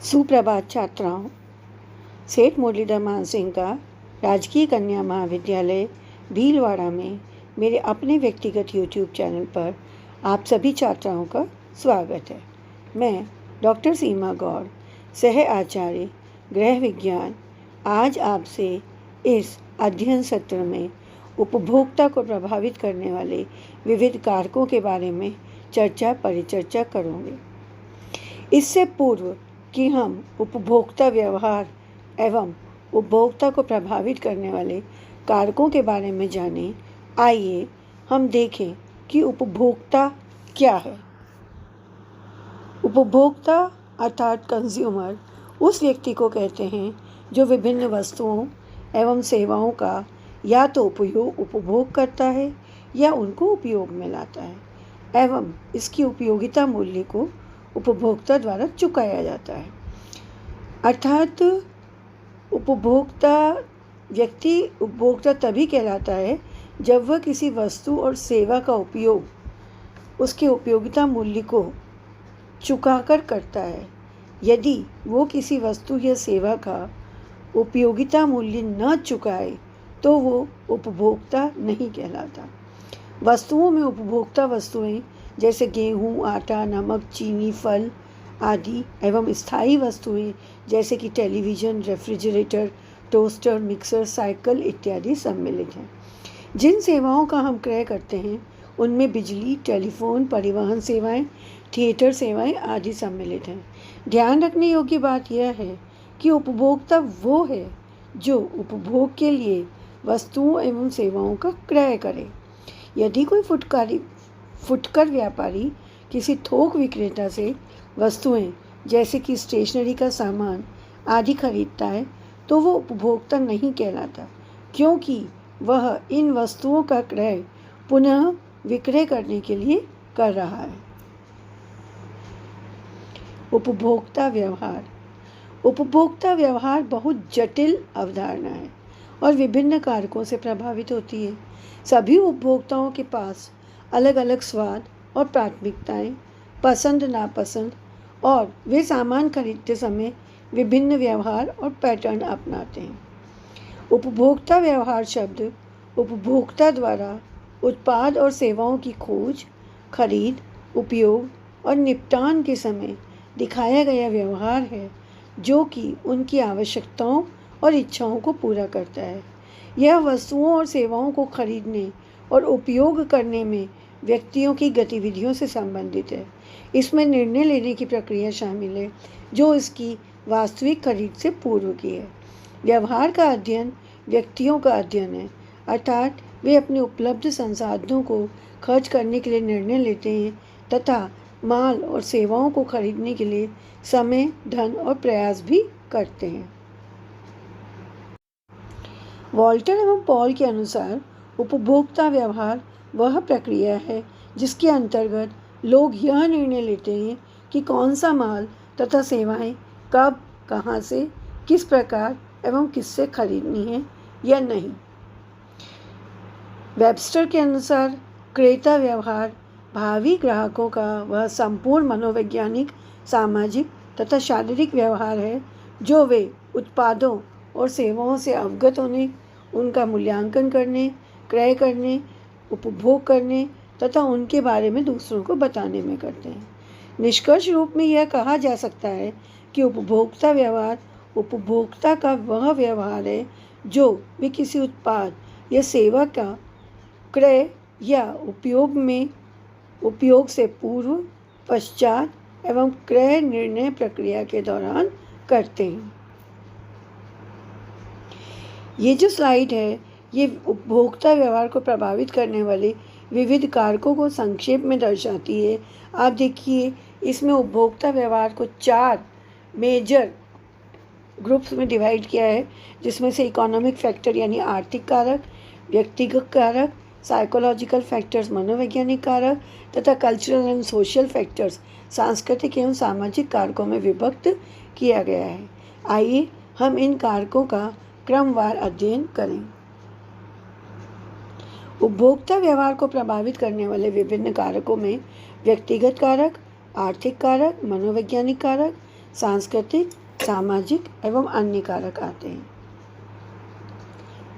सुप्रभात छात्राओं। सेठ मुरलीधर मान सिंह का राजकीय कन्या महाविद्यालय भीलवाड़ा में मेरे अपने व्यक्तिगत यूट्यूब चैनल पर आप सभी छात्राओं का स्वागत है। मैं डॉक्टर सीमा गौड़, सह आचार्य गृह विज्ञान, आज आपसे इस अध्ययन सत्र में उपभोक्ता को प्रभावित करने वाले विविध कारकों के बारे में परिचर्चा करूँगी। इससे पूर्व कि हम उपभोक्ता व्यवहार एवं उपभोक्ता को प्रभावित करने वाले कारकों के बारे में जानें, आइए हम देखें कि उपभोक्ता क्या है। उपभोक्ता अर्थात कंज्यूमर उस व्यक्ति को कहते हैं जो विभिन्न वस्तुओं एवं सेवाओं का या तो उपभोग करता है या उनको उपयोग में लाता है एवं इसकी उपयोगिता मूल्य को उपभोक्ता द्वारा चुकाया जाता है। अर्थात उपभोक्ता तभी कहलाता है जब वह किसी वस्तु और सेवा का उपयोग उसके उपयोगिता मूल्य को चुकाकर करता है। यदि वो किसी वस्तु या सेवा का उपयोगिता मूल्य न चुकाए तो वो उपभोक्ता नहीं कहलाता। वस्तुओं में उपभोक्ता वस्तुएं जैसे गेहूँ, आटा, नमक, चीनी, फल आदि एवं स्थायी वस्तुएं जैसे कि television, refrigerator, toaster, mixer, cycle इत्यादि सम्मिलित हैं। जिन सेवाओं का हम क्रय करते हैं उनमें बिजली, टेलीफोन, परिवहन सेवाएं, थिएटर सेवाएं आदि सम्मिलित हैं। ध्यान रखने योग्य बात यह है कि उपभोक्ता वो है जो उपभोग के लिए वस्तुओं एवं सेवाओं का क्रय करे। यदि कोई फुटकर व्यापारी किसी थोक विक्रेता से वस्तुएं जैसे कि स्टेशनरी का सामान आदि खरीदता है तो वो उपभोक्ता नहीं कहलाता, क्योंकि वह इन वस्तुओं का क्रय पुनः विक्रय करने के लिए कर रहा है। उपभोक्ता व्यवहार बहुत जटिल अवधारणा है और विभिन्न कारकों से प्रभावित होती है। सभी उपभोक्ताओं के पास अलग अलग स्वाद और प्राथमिकताएं, पसंद नापसंद और वे सामान खरीदते समय विभिन्न व्यवहार और पैटर्न अपनाते हैं। उपभोक्ता व्यवहार शब्द उपभोक्ता द्वारा उत्पाद और सेवाओं की खोज, खरीद, उपयोग और निपटान के समय दिखाया गया व्यवहार है जो कि उनकी आवश्यकताओं और इच्छाओं को पूरा करता है। यह वस्तुओं और सेवाओं को खरीदने और उपयोग करने में व्यक्तियों की गतिविधियों से संबंधित है। इसमें निर्णय लेने की प्रक्रिया शामिल है जो इसकी वास्तविक खरीद से पूर्व की है। व्यवहार का अध्ययन व्यक्तियों का अध्ययन है, अर्थात वे अपने उपलब्ध संसाधनों को खर्च करने के लिए निर्णय लेते हैं तथा माल और सेवाओं को खरीदने के लिए समय, धन और प्रयास भी करते हैं। वॉल्टर एवं पॉल के अनुसार उपभोक्ता व्यवहार वह प्रक्रिया है जिसके अंतर्गत लोग यह निर्णय लेते हैं कि कौन सा माल तथा सेवाएं कब, कहां से, किस प्रकार एवं किससे खरीदनी है या नहीं। वेबस्टर के अनुसार क्रेता व्यवहार भावी ग्राहकों का वह संपूर्ण मनोवैज्ञानिक, सामाजिक तथा शारीरिक व्यवहार है जो वे उत्पादों और सेवाओं से अवगत होने, उनका मूल्यांकन करने, क्रय करने, उपभोग करने तथा उनके बारे में दूसरों को बताने में करते हैं। निष्कर्ष रूप में यह कहा जा सकता है कि उपभोक्ता व्यवहार उपभोक्ता का वह व्यवहार है जो वे किसी उत्पाद या सेवा का क्रय या उपयोग से पूर्व, पश्चात एवं क्रय निर्णय प्रक्रिया के दौरान करते हैं। ये जो स्लाइड है ये उपभोक्ता व्यवहार को प्रभावित करने वाले विविध कारकों को संक्षेप में दर्शाती है। आप देखिए, इसमें उपभोक्ता व्यवहार को 4 मेजर ग्रुप्स में डिवाइड किया है, जिसमें से इकोनॉमिक फैक्टर यानी आर्थिक कारक, व्यक्तिगत कारक, साइकोलॉजिकल फैक्टर्स मनोवैज्ञानिक कारक तथा कल्चरल एंड सोशल फैक्टर्स सांस्कृतिक एवं सामाजिक कारकों में विभक्त किया गया है। आइए हम इन कारकों का क्रमवार अध्ययन करें। उपभोक्ता व्यवहार को प्रभावित करने वाले विभिन्न कारकों में व्यक्तिगत कारक, आर्थिक कारक, मनोवैज्ञानिक कारक, सांस्कृतिक, सामाजिक एवं अन्य कारक आते हैं।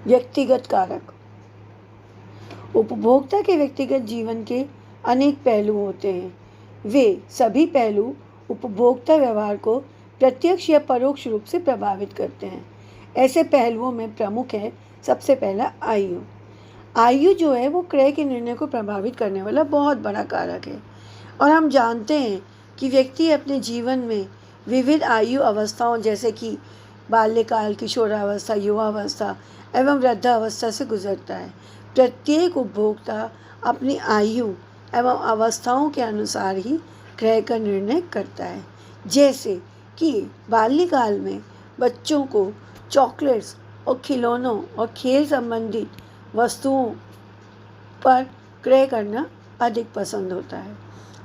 व्यक्तिगत कारक। उपभोक्ता के व्यक्तिगत जीवन के अनेक पहलू होते हैं। वे सभी पहलू उपभोक्ता व्यवहार को प्रत्यक्ष या परोक्ष रूप से प्रभावित करते हैं। ऐसे पहलुओं में प्रमुख है सबसे पहला आयु। आयु जो है वो क्रय के निर्णय को प्रभावित करने वाला बहुत बड़ा कारक है और हम जानते हैं कि व्यक्ति अपने जीवन में विविध आयु अवस्थाओं जैसे कि बाल्यकाल, किशोरावस्था, युवावस्था एवं वृद्धावस्था से गुजरता है। प्रत्येक उपभोक्ता अपनी आयु एवं अवस्थाओं के अनुसार ही क्रय का निर्णय करता है। जैसे कि बाल्यकाल में बच्चों को चॉकलेट्स और खिलौनों और खेल संबंधी वस्तुओं पर क्रय करना अधिक पसंद होता है।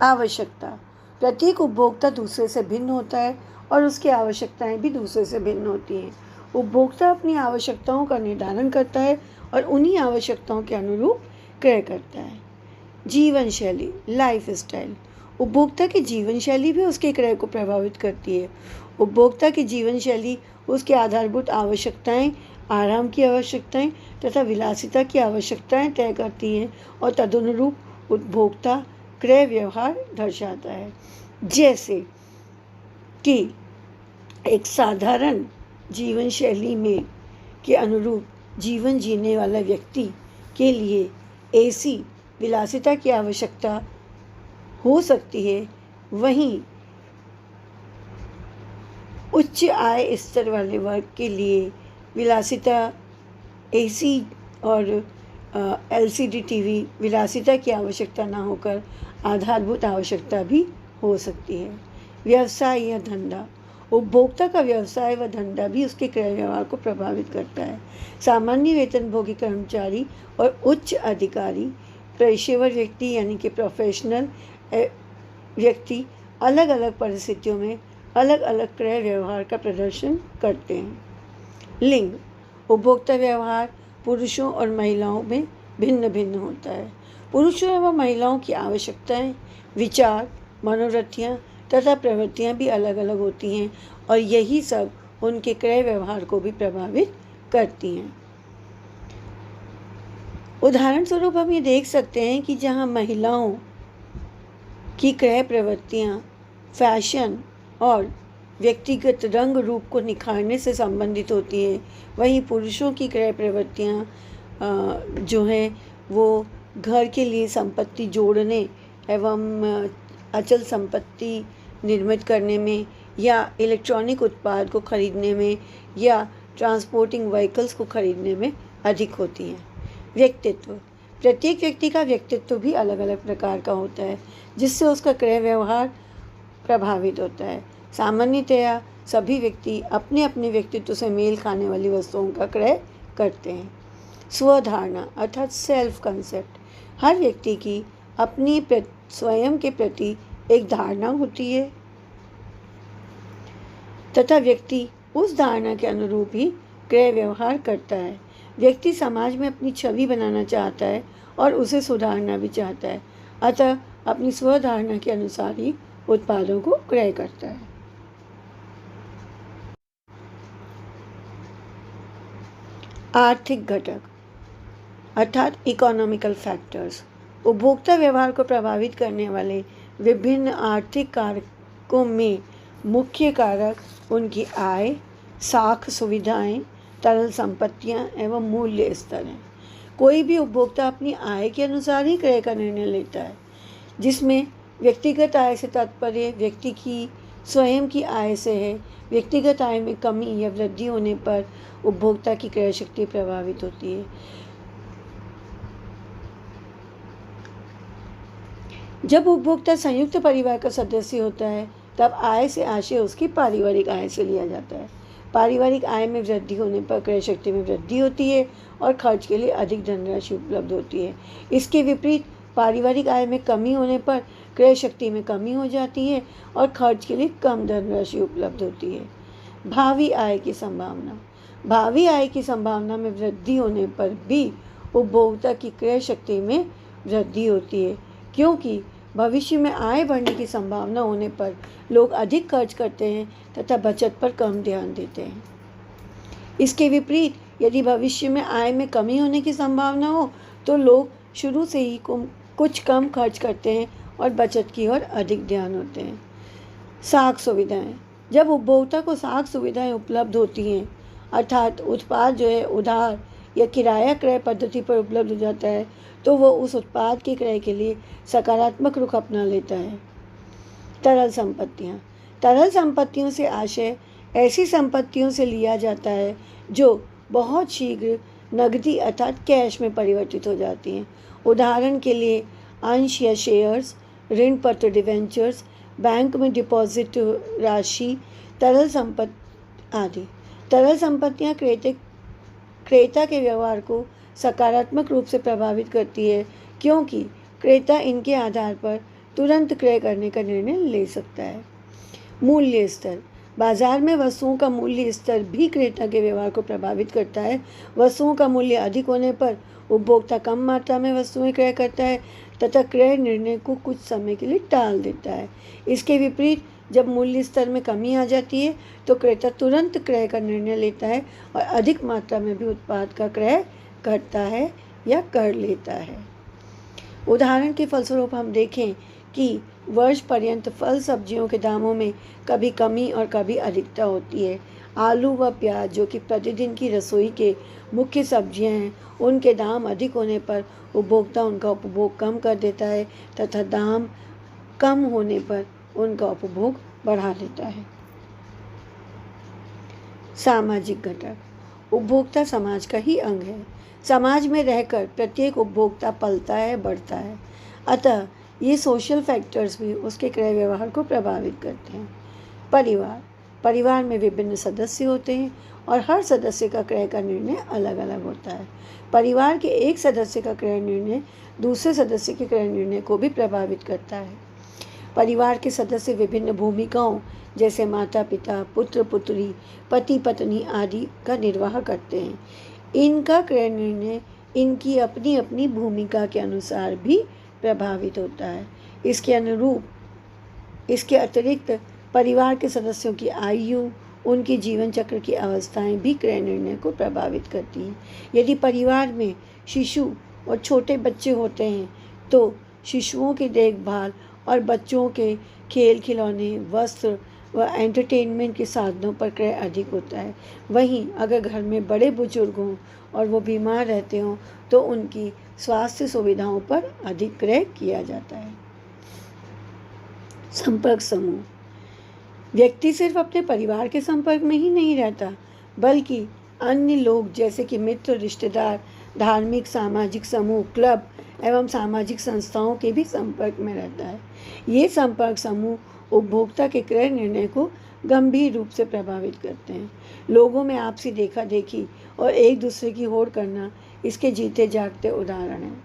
आवश्यकता। प्रत्येक उपभोक्ता दूसरे से भिन्न होता है और उसकी आवश्यकताएं भी दूसरे से भिन्न होती हैं। उपभोक्ता अपनी आवश्यकताओं का निर्धारण करता है और उन्हीं आवश्यकताओं के अनुरूप क्रय करता है। जीवन शैली, लाइफ स्टाइल। उपभोक्ता की जीवन शैली भी उसके क्रय को प्रभावित करती है। उपभोक्ता की जीवन शैली उसकी आधारभूत आवश्यकताएं, आराम की आवश्यकताएं तथा विलासिता की आवश्यकताएं तय करती हैं और तदनुरूप उपभोक्ता क्रय व्यवहार दर्शाता है। जैसे कि एक साधारण जीवन शैली में के अनुरूप जीवन जीने वाला व्यक्ति के लिए ऐसी विलासिता की आवश्यकता हो सकती है, वहीं उच्च आय स्तर वाले वर्ग के लिए विलासिता एसी और एलसीडी टीवी विलासिता की आवश्यकता ना होकर आधारभूत आवश्यकता भी हो सकती है। व्यवसाय या धंधा। उपभोक्ता का व्यवसाय व धंधा भी उसके क्रय व्यवहार को प्रभावित करता है। सामान्य वेतनभोगी कर्मचारी और उच्च अधिकारी पेशेवर व्यक्ति यानी कि प्रोफेशनल व्यक्ति अलग अलग परिस्थितियों में अलग अलग क्रय व्यवहार का प्रदर्शन करते हैं। लिंग। उपभोक्ता व्यवहार पुरुषों और महिलाओं में भिन्न भिन्न होता है। पुरुषों एवं महिलाओं की आवश्यकताएं, विचार, मनोवृत्तियां तथा प्रवृत्तियां भी अलग अलग होती हैं और यही सब उनके क्रय व्यवहार को भी प्रभावित करती हैं। उदाहरण स्वरूप हम ये देख सकते हैं कि जहाँ महिलाओं की क्रय प्रवृत्तियाँ फैशन और व्यक्तिगत रंग रूप को निखारने से संबंधित होती है, वहीं पुरुषों की क्रय प्रवृत्तियाँ जो हैं वो घर के लिए संपत्ति जोड़ने एवं अचल संपत्ति निर्मित करने में या इलेक्ट्रॉनिक उत्पाद को खरीदने में या ट्रांसपोर्टिंग व्हीकल्स को खरीदने में अधिक होती हैं। व्यक्तित्व। प्रत्येक व्यक्ति का व्यक्तित्व भी अलग अलग प्रकार का होता है जिससे उसका क्रय व्यवहार प्रभावित होता है। सामान्यतया सभी व्यक्ति अपने अपने व्यक्तित्व से मेल खाने वाली वस्तुओं का क्रय करते हैं। स्वधारणा अर्थात सेल्फ कंसेप्ट। हर व्यक्ति की अपनी स्वयं के प्रति एक धारणा होती है तथा व्यक्ति उस धारणा के अनुरूप ही क्रय व्यवहार करता है। व्यक्ति समाज में अपनी छवि बनाना चाहता है और उसे सुधारना भी चाहता है, अतः अपनी स्वधारणा के अनुसार ही उत्पादों को क्रय करता है। आर्थिक घटक अर्थात इकोनॉमिकल फैक्टर्स। उपभोक्ता व्यवहार को प्रभावित करने वाले विभिन्न आर्थिक कारकों में मुख्य कारक उनकी आय, साख सुविधाएं, तरल संपत्तियां एवं मूल्य स्तर हैं। कोई भी उपभोक्ता अपनी आय के अनुसार ही क्रय का निर्णय लेता है, जिसमें व्यक्तिगत आय से तात्पर्य व्यक्ति की स्वयं की आय से है। व्यक्तिगत आय में कमी या वृद्धि होने पर उपभोक्ता की क्रय शक्ति प्रभावित होती है। जब उपभोक्ता संयुक्त परिवार का सदस्य होता है तब आय से आशय उसकी पारिवारिक आय से लिया जाता है। पारिवारिक आय में वृद्धि होने पर क्रय शक्ति में वृद्धि होती है और खर्च के लिए अधिक धनराशि उपलब्ध होती है। इसके विपरीत पारिवारिक आय में कमी होने पर क्रय शक्ति में कमी हो जाती है और खर्च के लिए कम धनराशि उपलब्ध होती है। भावी आय की संभावना। भावी आय की संभावना में वृद्धि होने पर भी उपभोक्ता की क्रय शक्ति में वृद्धि होती है, क्योंकि भविष्य में आय बढ़ने की संभावना होने पर लोग अधिक खर्च करते हैं तथा बचत पर कम ध्यान देते हैं। इसके विपरीत यदि भविष्य में आय में कमी होने की संभावना हो तो लोग शुरू से ही कुछ कम खर्च करते हैं और बचत की ओर अधिक ध्यान होते हैं। साख सुविधाएं। जब उपभोक्ता को साख सुविधाएं उपलब्ध होती हैं, अर्थात उत्पाद जो है उधार या किराया क्रय पद्धति पर उपलब्ध हो जाता है, तो वो उस उत्पाद के क्रय के लिए सकारात्मक रुख अपना लेता है। तरल संपत्तियाँ। तरल संपत्तियों से आशय ऐसी संपत्तियों से लिया जाता है जो बहुत शीघ्र नकदी अर्थात कैश में परिवर्तित हो जाती हैं। उदाहरण के लिए अंश या शेयर्स, ऋण पत्र डिवेंचर्स, बैंक में डिपॉजिट राशि, तरल संपत्ति आदि। तरल संपत्तियाँ क्रेता के व्यवहार को सकारात्मक रूप से प्रभावित करती है, क्योंकि क्रेता इनके आधार पर तुरंत क्रय करने का निर्णय ले सकता है। मूल्य स्तर। बाजार में वस्तुओं का मूल्य स्तर भी क्रेता के व्यवहार को प्रभावित करता है। वस्तुओं का मूल्य अधिक होने पर उपभोक्ता कम मात्रा में वस्तुएं क्रय करता है तथा क्रय निर्णय को कुछ समय के लिए टाल देता है। इसके विपरीत जब मूल्य स्तर में कमी आ जाती है तो क्रेता तुरंत क्रय का निर्णय लेता है और अधिक मात्रा में भी उत्पाद का क्रय करता है या कर लेता है। उदाहरण के फलस्वरूप हम देखें कि वर्ष पर्यंत फल सब्जियों के दामों में कभी कमी और कभी अधिकता होती है। आलू व प्याज जो कि प्रतिदिन की रसोई के मुख्य सब्जियां हैं, उनके दाम अधिक होने पर उपभोक्ता उनका उपभोग कम कर देता है तथा दाम कम होने पर उनका उपभोग बढ़ा लेता है। सामाजिक घटक। उपभोक्ता समाज का ही अंग है। समाज में रहकर प्रत्येक उपभोक्ता पलता है, बढ़ता है। अतः ये सोशल फैक्टर्स भी उसके क्रय व्यवहार को प्रभावित करते हैं। परिवार में विभिन्न सदस्य होते हैं और हर सदस्य का क्रय का निर्णय अलग अलग होता है। परिवार के एक सदस्य का क्रय निर्णय दूसरे सदस्य के क्रय निर्णय को भी प्रभावित करता है। परिवार के सदस्य विभिन्न भूमिकाओं जैसे माता पिता, पुत्र पुत्री, पति पत्नी आदि का निर्वाह करते हैं। इनका क्रय निर्णय इनकी अपनी अपनी भूमिका के अनुसार भी प्रभावित होता है। इसके अतिरिक्त परिवार के सदस्यों की आयु, उनके जीवन चक्र की अवस्थाएं भी क्रय निर्णय को प्रभावित करती हैं। यदि परिवार में शिशु और छोटे बच्चे होते हैं तो शिशुओं की देखभाल और बच्चों के खेल खिलौने, वस्त्र व एंटरटेनमेंट के साधनों पर क्रय अधिक होता है। वहीं अगर घर में बड़े बुजुर्ग हों और वो बीमार रहते हों तो उनकी स्वास्थ्य सुविधाओं पर अधिक क्रय किया जाता है। संपर्क समूह। व्यक्ति सिर्फ अपने परिवार के संपर्क में ही नहीं रहता, बल्कि अन्य लोग जैसे कि मित्र, रिश्तेदार, धार्मिक, सामाजिक समूह, क्लब एवं सामाजिक संस्थाओं के भी संपर्क में रहता है। ये संपर्क समूह उपभोक्ता के क्रय निर्णय को गंभीर रूप से प्रभावित करते हैं। लोगों में आपसी देखा देखी और एक दूसरे की होड़ करना इसके जीते जागते उदाहरण हैं।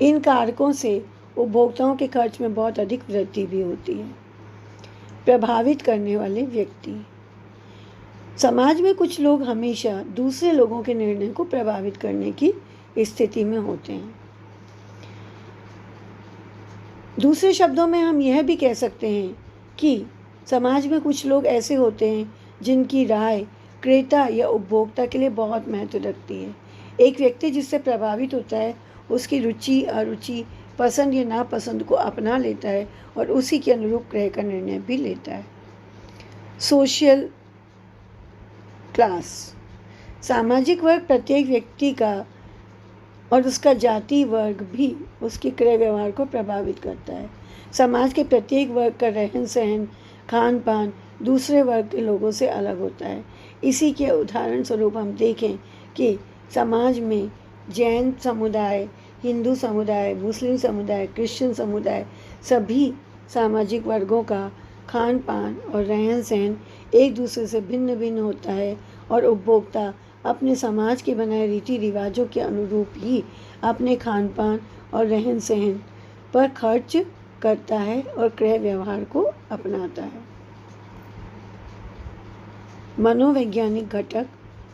इन कारकों से उपभोक्ताओं के खर्च में बहुत अधिक वृद्धि भी होती है। प्रभावित करने वाले व्यक्ति। समाज में कुछ लोग हमेशा दूसरे लोगों के निर्णय को प्रभावित करने की स्थिति में होते हैं। दूसरे शब्दों में हम यह भी कह सकते हैं कि समाज में कुछ लोग ऐसे होते हैं जिनकी राय क्रेता या उपभोक्ता के लिए बहुत महत्व रखती है। एक व्यक्ति जिससे प्रभावित होता है उसकी रुचि, अरुचि, पसंद या नापसंद को अपना लेता है और उसी के अनुरूप क्रय का निर्णय भी लेता है। Social class. सामाजिक वर्ग प्रत्येक व्यक्ति का और उसका जाति वर्ग भी उसके क्रय व्यवहार को प्रभावित करता है। समाज के प्रत्येक वर्ग का रहन सहन, खान पान दूसरे वर्ग के लोगों से अलग होता है। इसी के उदाहरण स्वरूप हम देखें कि समाज में जैन समुदाय, हिंदू समुदाय, मुस्लिम समुदाय, क्रिश्चियन समुदाय सभी सामाजिक वर्गों का खान पान और रहन सहन एक दूसरे से भिन्न भिन्न होता है और उपभोक्ता अपने समाज के बनाए रीति रिवाजों के अनुरूप ही अपने खान पान और रहन सहन पर खर्च करता है और क्रय व्यवहार को अपनाता है। मनोवैज्ञानिक घटक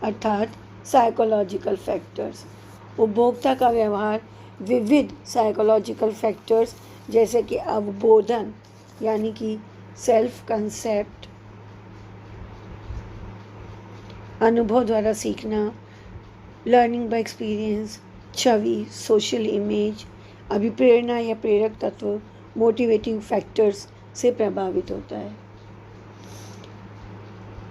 अर्थात साइकोलॉजिकल फैक्टर्स। उपभोक्ता का व्यवहार विविध साइकोलॉजिकल फैक्टर्स जैसे कि अवबोधन यानी कि सेल्फ कंसेप्ट, अनुभव द्वारा सीखना, लर्निंग बाय एक्सपीरियंस, छवि, सोशल इमेज, अभिप्रेरणा या प्रेरक तत्व, मोटिवेटिंग फैक्टर्स से प्रभावित होता है।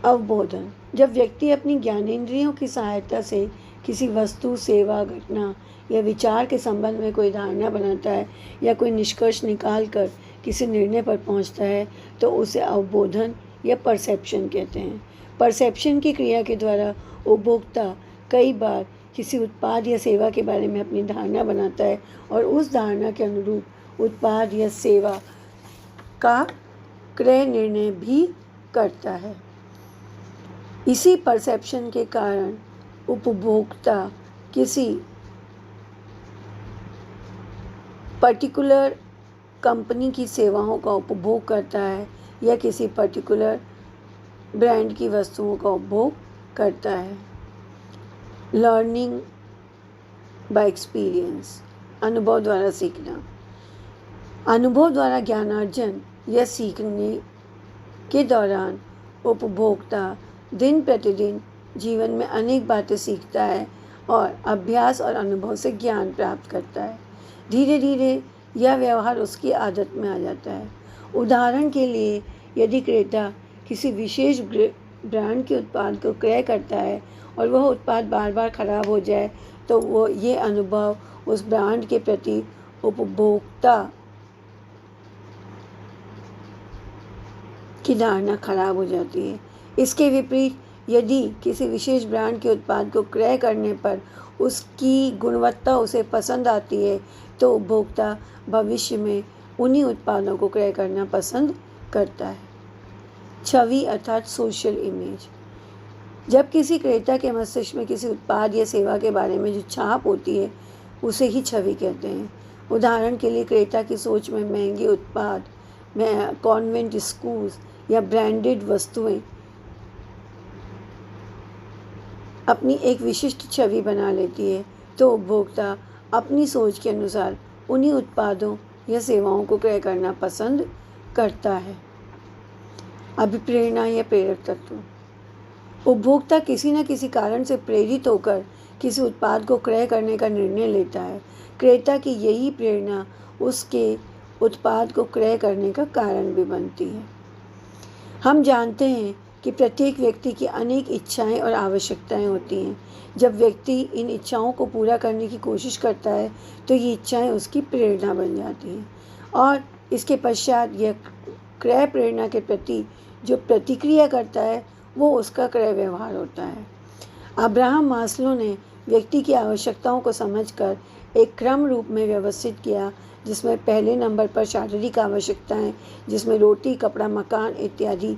अवबोधन, जब व्यक्ति अपनी ज्ञानेंद्रियों की सहायता से किसी वस्तु, सेवा, घटना या विचार के संबंध में कोई धारणा बनाता है या कोई निष्कर्ष निकाल कर किसी निर्णय पर पहुंचता है तो उसे अवबोधन या परसेप्शन कहते हैं। परसेप्शन की क्रिया के द्वारा उपभोक्ता कई बार किसी उत्पाद या सेवा के बारे में अपनी धारणा बनाता है और उस धारणा के अनुरूप उत्पाद या सेवा का क्रय निर्णय भी करता है। इसी परसेप्शन के कारण उपभोक्ता किसी पर्टिकुलर कंपनी की सेवाओं का उपभोग करता है या किसी पर्टिकुलर ब्रांड की वस्तुओं का उपभोग करता है। लर्निंग बाय एक्सपीरियंस, अनुभव द्वारा सीखना। अनुभव द्वारा ज्ञानार्जन या सीखने के दौरान उपभोक्ता दिन प्रतिदिन जीवन में अनेक बातें सीखता है और अभ्यास और अनुभव से ज्ञान प्राप्त करता है। धीरे धीरे यह व्यवहार उसकी आदत में आ जाता है। उदाहरण के लिए, यदि क्रेता किसी विशेष ब्रांड के उत्पाद को क्रय करता है और वह उत्पाद बार बार खराब हो जाए तो वो ये अनुभव उस ब्रांड के प्रति उपभोक्ता की धारणा खराब हो जाती है। इसके विपरीत, यदि किसी विशेष ब्रांड के उत्पाद को क्रय करने पर उसकी गुणवत्ता उसे पसंद आती है तो उपभोक्ता भविष्य में उन्हीं उत्पादों को क्रय करना पसंद करता है। छवि अर्थात सोशल इमेज, जब किसी क्रेता के मस्तिष्क में किसी उत्पाद या सेवा के बारे में जो छाप होती है उसे ही छवि कहते हैं। उदाहरण के लिए, क्रेता की सोच में महंगे उत्पाद, कॉन्वेंट स्कूल्स या ब्रांडेड वस्तुएं अपनी एक विशिष्ट छवि बना लेती है तो उपभोक्ता अपनी सोच के अनुसार उन्हीं उत्पादों या सेवाओं को क्रय करना पसंद करता है। अभिप्रेरणा या प्रेरक तत्व, उपभोक्ता किसी न किसी कारण से प्रेरित होकर किसी उत्पाद को क्रय करने का निर्णय लेता है। क्रेता की यही प्रेरणा उसके उत्पाद को क्रय करने का कारण भी बनती है। हम जानते हैं कि प्रत्येक व्यक्ति की अनेक इच्छाएं और आवश्यकताएं होती हैं। जब व्यक्ति इन इच्छाओं को पूरा करने की कोशिश करता है तो ये इच्छाएं उसकी प्रेरणा बन जाती हैं और इसके पश्चात यह क्रय प्रेरणा के प्रति जो प्रतिक्रिया करता है वो उसका क्रय व्यवहार होता है। अब्राहम मास्लो ने व्यक्ति की आवश्यकताओं को समझकर एक क्रम रूप में व्यवस्थित किया, जिसमें पहले नंबर पर शारीरिक आवश्यकताएं, जिसमें रोटी, कपड़ा, मकान इत्यादि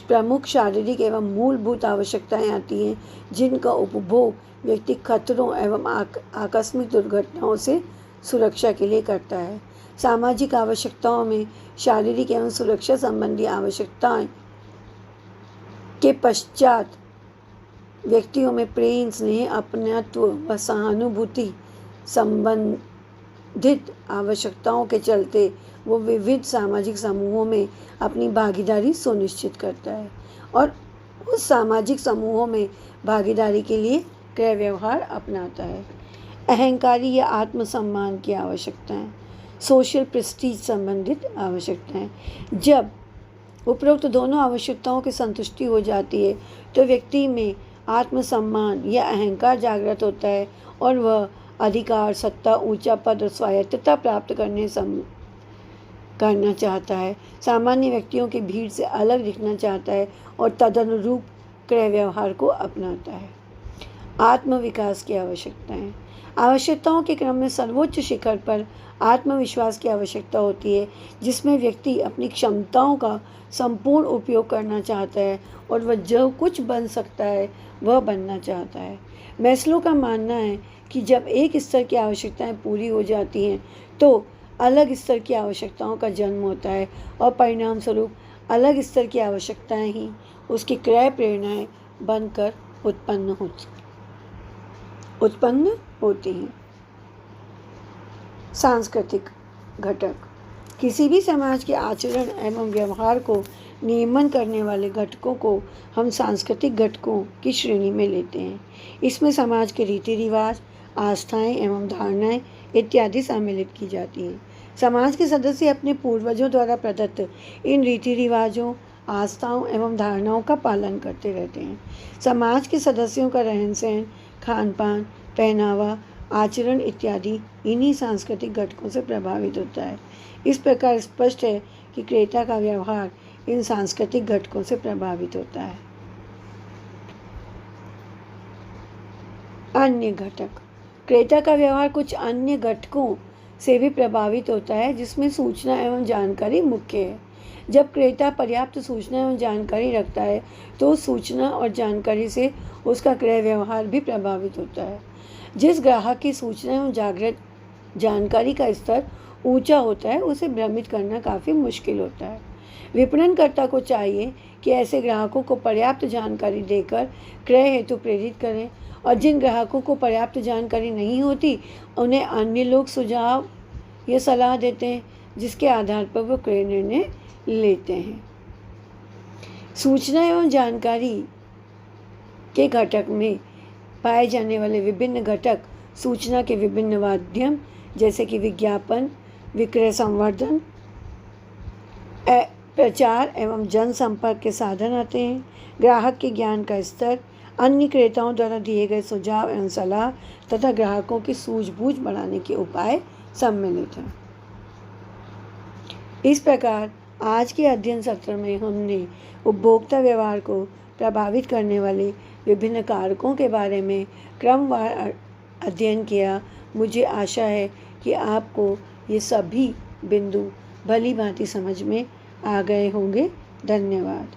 प्रमुख शारीरिक एवं मूलभूत आवश्यकताएं आती हैं, जिनका उपभोग व्यक्ति खतरों एवं आकस्मिक दुर्घटनाओं से सुरक्षा के लिए करता है। सामाजिक आवश्यकताओं में शारीरिक एवं सुरक्षा संबंधी आवश्यकताएं के पश्चात व्यक्तियों में प्रेम, स्नेह, अपनत्व व सहानुभूति संबंधित आवश्यकताओं के चलते वो विविध सामाजिक समूहों में अपनी भागीदारी सुनिश्चित करता है और उस सामाजिक समूहों में भागीदारी के लिए क्रय व्यवहार अपनाता है। अहंकारी या आत्मसम्मान की आवश्यकताएं, सोशल प्रेस्टीज संबंधित आवश्यकताएं। जब उपरोक्त दोनों आवश्यकताओं की संतुष्टि हो जाती है तो व्यक्ति में आत्मसम्मान या अहंकार जागृत होता है और वह अधिकार, सत्ता, ऊंचा पद और स्वायत्तता प्राप्त करना चाहता है। सामान्य व्यक्तियों की भीड़ से अलग दिखना चाहता है और तदनुरूप क्रय व्यवहार को अपनाता है। आत्मविकास की आवश्यकताएं, आवश्यकताओं के क्रम में सर्वोच्च शिखर पर आत्मविश्वास की आवश्यकता होती है, जिसमें व्यक्ति अपनी क्षमताओं का संपूर्ण उपयोग करना चाहता है और वह जो कुछ बन सकता है वह बनना चाहता है। मैस्लो का मानना है कि जब एक स्तर की आवश्यकताएं पूरी हो जाती हैं तो अलग स्तर की आवश्यकताओं का जन्म होता है और परिणाम स्वरूप अलग स्तर की आवश्यकताएं ही उसकी क्रय प्रेरणाएं बनकर उत्पन्न होती हैं। सांस्कृतिक घटक। किसी भी समाज के आचरण एवं व्यवहार को नियमन करने वाले घटकों को हम सांस्कृतिक घटकों की श्रेणी में लेते हैं। इसमें समाज के रीति रिवाज, आस्थाएं एवं धारणाएं इत्यादि सम्मिलित की जाती हैं। समाज के सदस्य अपने पूर्वजों द्वारा प्रदत्त इन रीति रिवाजों, आस्थाओं एवं धारणाओं का पालन करते रहते हैं। समाज के सदस्यों का रहन सहन, खान पान, पहनावा, आचरण इत्यादि इन्हीं सांस्कृतिक घटकों से प्रभावित होता है। इस प्रकार स्पष्ट है कि क्रेता का व्यवहार इन सांस्कृतिक घटकों से प्रभावित होता है। अन्य घटक। क्रेता का व्यवहार कुछ अन्य घटकों से भी प्रभावित होता है, जिसमें सूचना एवं जानकारी मुख्य है। जब क्रेता पर्याप्त सूचना एवं जानकारी रखता है तो सूचना और जानकारी से उसका क्रय व्यवहार भी प्रभावित होता है। जिस ग्राहक की सूचना एवं जागृत जानकारी का स्तर ऊंचा होता है उसे भ्रमित करना काफ़ी मुश्किल होता है। विपणनकर्ता को चाहिए कि ऐसे ग्राहकों को पर्याप्त जानकारी देकर क्रय हेतु प्रेरित करें, और जिन ग्राहकों को पर्याप्त जानकारी नहीं होती उन्हें अन्य लोग सुझाव या सलाह देते हैं, जिसके आधार पर वो क्रय निर्णय लेते हैं। सूचना एवं जानकारी के घटक में पाए जाने वाले विभिन्न घटक सूचना के विभिन्न माध्यम जैसे कि विज्ञापन, विक्रय संवर्धन, प्रचार एवं जनसंपर्क के साधन आते हैं। ग्राहक के ज्ञान का स्तर, अन्य क्रेताओं द्वारा दिए गए सुझाव एवं सलाह तथा ग्राहकों की सूझबूझ बढ़ाने के उपाय सम्मिलित हैं। इस प्रकार आज के अध्ययन सत्र में हमने उपभोक्ता व्यवहार को प्रभावित करने वाले विभिन्न कारकों के बारे में क्रमवार अध्ययन किया। मुझे आशा है कि आपको ये सभी बिंदु भली भांति समझ में आ गए होंगे। धन्यवाद।